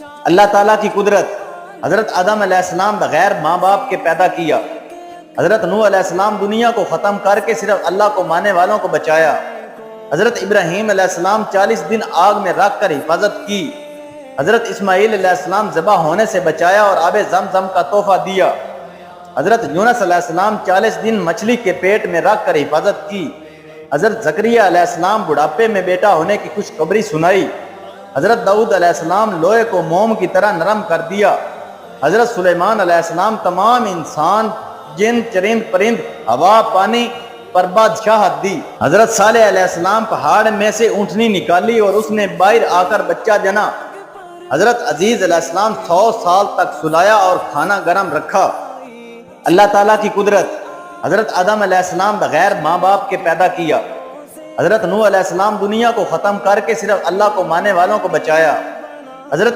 اللہ تعالیٰ کی قدرت، حضرت آدم علیہ السلام بغیر ماں باپ کے پیدا کیا۔ حضرت نوح علیہ السلام دنیا کو ختم کر کے صرف اللہ کو ماننے والوں کو بچایا۔ حضرت ابراہیم علیہ السلام 40 دن آگ میں رکھ کر حفاظت کی۔ حضرت اسماعیل علیہ السلام ذبح ہونے سے بچایا اور آب زمزم کا تحفہ دیا۔ حضرت یونس علیہ السلام 40 دن مچھلی کے پیٹ میں رکھ کر حفاظت کی۔ حضرت زکریا علیہ السلام بڑھاپے میں بیٹا ہونے کی خوشخبری سنائی۔ حضرت داؤد علیہ السلام لوہے کو موم کی طرح نرم کر دیا۔ حضرت سلیمان علیہ السلام تمام انسان، جن، چرند، پرند، ہوا، پانی پر بادشاہت دی۔ حضرت صالح علیہ السلام پہاڑ میں سے اونٹنی نکالی اور اس نے باہر آ کر بچہ جنا۔ حضرت عزیز علیہ السلام 100 سال تک سلایا اور کھانا گرم رکھا۔ اللہ تعالیٰ کی قدرت، حضرت آدم علیہ السلام بغیر ماں باپ کے پیدا کیا۔ حضرت نوح علیہ السلام دنیا کو ختم کر کے صرف اللہ کو ماننے والوں کو بچایا۔ حضرت